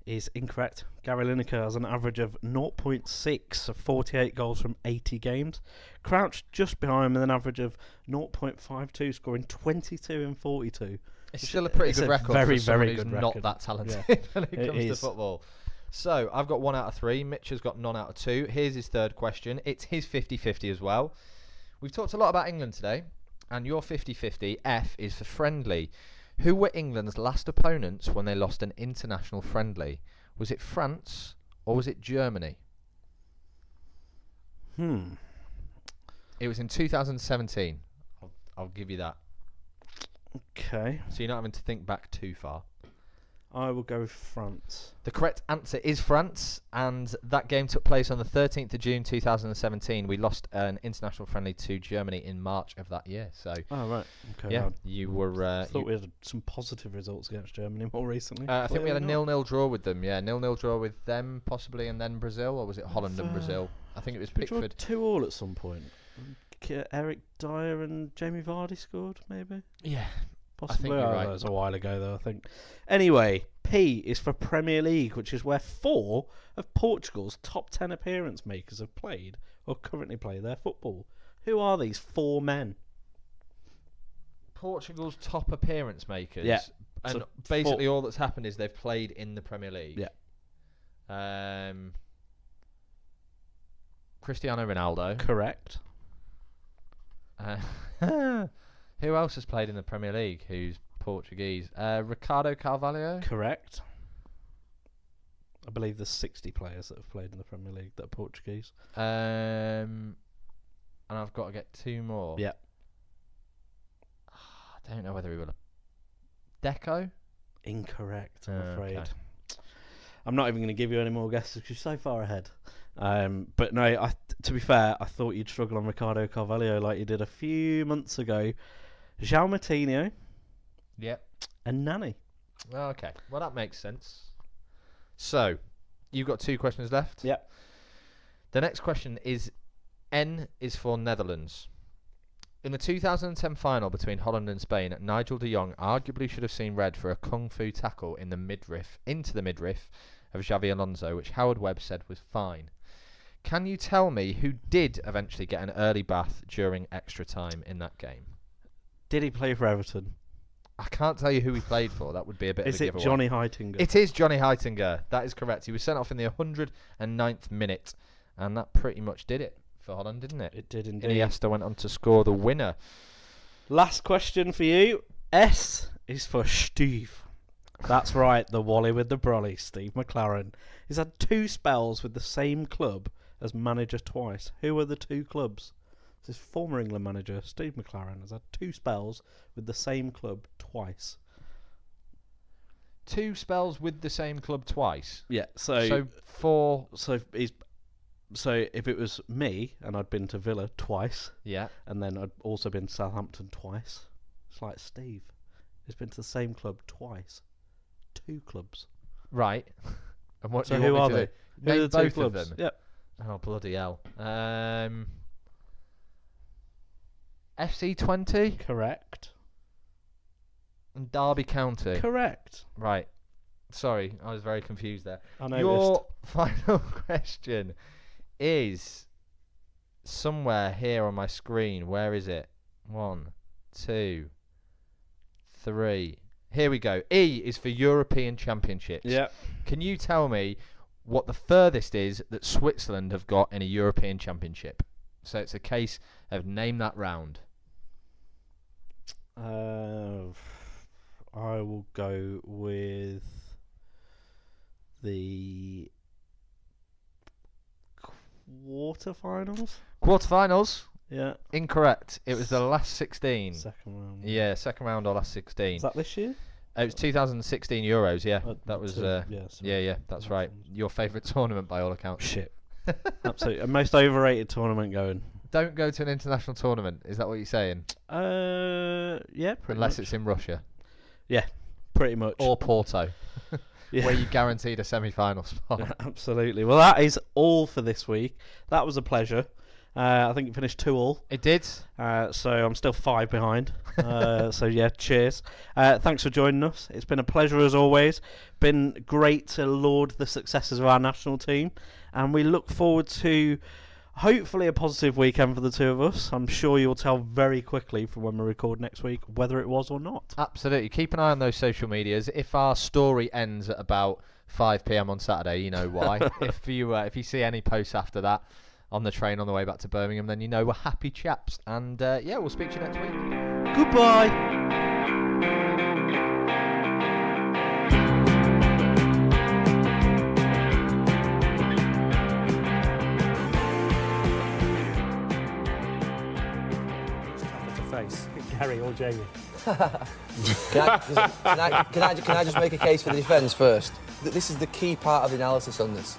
Speaker 1: Is incorrect. Gary Lineker has an average of 0.6 of 48 goals from 80 games. Crouch just behind him with an average of 0.52, scoring 22 in 42.
Speaker 2: It's still a pretty
Speaker 1: it's
Speaker 2: good
Speaker 1: a
Speaker 2: record
Speaker 1: very,
Speaker 2: for someone
Speaker 1: very
Speaker 2: who's
Speaker 1: good
Speaker 2: not
Speaker 1: record.
Speaker 2: that talented
Speaker 1: Yeah.
Speaker 2: when it
Speaker 1: It
Speaker 2: comes to
Speaker 1: is.
Speaker 2: football. So, I've got 1 out of 3. Mitch has got none out of 2. Here's his third question. It's his 50-50 as well. We've talked a lot about England today, and your 50-50, F, is for friendly. Who were England's last opponents when they lost an international friendly? Was it France or was it Germany? It was in 2017. I'll give you that.
Speaker 1: Okay.
Speaker 2: So you're not having to think back too far.
Speaker 1: I will go with France.
Speaker 2: The correct answer is France, and that game took place on the 13th of June 2017. We lost an international friendly to Germany in March of that year. So,
Speaker 1: Oh, right. Okay.
Speaker 2: yeah,
Speaker 1: I
Speaker 2: you were...
Speaker 1: thought we had some positive results against Germany more recently.
Speaker 2: I think we had a
Speaker 1: Clearly not.
Speaker 2: 0-0 draw with them. Yeah, 0-0 draw with them, possibly, and then Brazil, or was it Holland and Brazil? I think it was
Speaker 1: We drew
Speaker 2: Pickford.
Speaker 1: 2-2 at some point. Eric Dyer and Jamie Vardy scored, maybe?
Speaker 2: Yeah.
Speaker 1: Possibly.
Speaker 2: you're right.
Speaker 1: That was a while ago, though, I think. Anyway, P is for Premier League, which is where 4 of Portugal's top 10 appearance makers have played or currently play their football. Who are these 4 men?
Speaker 2: Portugal's top appearance makers.
Speaker 1: Yeah.
Speaker 2: And
Speaker 1: So
Speaker 2: basically all that's happened is they've played in the Premier League.
Speaker 1: Yeah.
Speaker 2: Cristiano Ronaldo.
Speaker 1: Correct.
Speaker 2: Who else has played in the Premier League who's Portuguese? Ricardo Carvalho.
Speaker 1: Correct. I believe there's 60 players that have played in the Premier League that are Portuguese.
Speaker 2: And I've got to get 2 more.
Speaker 1: Yeah.
Speaker 2: I don't know whether he will. Deco?
Speaker 1: Incorrect, I'm
Speaker 2: Okay.
Speaker 1: afraid. I'm not even going to give you any more guesses because you're so far ahead. But no, to be fair, I thought you'd struggle on Ricardo Carvalho like you did a few months ago. João Moutinho
Speaker 2: Yep.
Speaker 1: and Nani.
Speaker 2: Oh, okay. Well, that makes sense. So, you've got 2 questions left.
Speaker 1: Yep.
Speaker 2: The next question is N is for Netherlands. In the 2010 final between Holland and Spain, Nigel de Jong arguably should have seen red for a kung fu tackle into the midriff of Xavi Alonso, which Howard Webb said was fine. Can you tell me who did eventually get an early bath during extra time in that game?
Speaker 1: Did he play for Everton?
Speaker 2: I can't tell you who he played for. That would be a bit
Speaker 1: Is
Speaker 2: of a
Speaker 1: it
Speaker 2: giveaway.
Speaker 1: Johnny Heitinga?
Speaker 2: It is Johnny Heitinga. That is correct. He was sent off in the 109th minute, and that pretty much did it for Holland, didn't it?
Speaker 1: It did indeed.
Speaker 2: Iniesta went on to score the winner.
Speaker 1: Last question for you. S is for Steve. That's right, the Wally with the brolly, Steve McLaren. He's had 2 spells with the same club as manager twice. Who are the 2 clubs? This former England manager, Steve McLaren, has had 2 spells with the same club twice.
Speaker 2: 2 spells with the same club twice.
Speaker 1: Yeah, so if it was me and I'd been to Villa twice,
Speaker 2: Yeah.
Speaker 1: and then I'd also been to Southampton twice, it's like Steve. He's been to the same club twice. 2 clubs.
Speaker 2: Right. And what
Speaker 1: So
Speaker 2: do you
Speaker 1: who
Speaker 2: want
Speaker 1: are
Speaker 2: me to
Speaker 1: they?
Speaker 2: do?
Speaker 1: Who are
Speaker 2: Name
Speaker 1: the 2
Speaker 2: both
Speaker 1: clubs?
Speaker 2: of them.
Speaker 1: Yep.
Speaker 2: Oh, bloody hell. FC20
Speaker 1: Correct.
Speaker 2: and Derby County.
Speaker 1: Correct.
Speaker 2: Right. Sorry, I was very confused there.
Speaker 1: I noticed.
Speaker 2: Your final question is somewhere here on my screen. Where is it? 1, 2, 3. Here we go. E is for European Championships.
Speaker 1: Yeah.
Speaker 2: Can you tell me what the furthest is that Switzerland have got in a European Championship? So it's a case of name that round.
Speaker 1: I will go with the quarterfinals.
Speaker 2: Quarterfinals?
Speaker 1: Yeah.
Speaker 2: Incorrect. It was the last 16.
Speaker 1: Second round.
Speaker 2: Yeah, second round or last 16.
Speaker 1: Is that this year?
Speaker 2: It was 2016 Euros, yeah. That was,
Speaker 1: yeah,
Speaker 2: yeah, that's right. Your favourite tournament by all accounts.
Speaker 1: Shit. Absolutely. Most overrated tournament going.
Speaker 2: Don't go to an international tournament. Is that what you're saying?
Speaker 1: Yeah, pretty
Speaker 2: Unless
Speaker 1: much.
Speaker 2: it's in Russia.
Speaker 1: Yeah. Pretty much.
Speaker 2: Or Porto,
Speaker 1: Yeah.
Speaker 2: where you guaranteed a semi-final spot.
Speaker 1: Yeah, absolutely. Well, that is all for this week. That was a pleasure. I think it finished 2-2.
Speaker 2: It did.
Speaker 1: So I'm still 5 behind. So yeah, cheers. Thanks for joining us. It's been a pleasure as always. Been great to laud the successes of our national team, and we look forward to hopefully a positive weekend for the two of us. I'm sure you'll tell very quickly from when we record next week whether it was or not.
Speaker 2: Absolutely. Keep an eye on those social medias. If our story ends at about 5 p.m. on Saturday, you know why. If you see any posts after that on the train on the way back to Birmingham, then you know we're happy chaps. And yeah, we'll speak to you next week.
Speaker 1: Goodbye.
Speaker 4: Face. Gary or Jamie.
Speaker 5: Can I just make a case for the defence first? This is the key part of the analysis on this.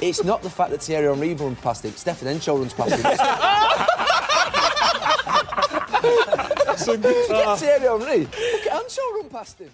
Speaker 5: It's not the fact that Thierry Henry runs past him, Stefan Enshaw runs past him. Forget Thierry Henry. Look at Enshaw run past him.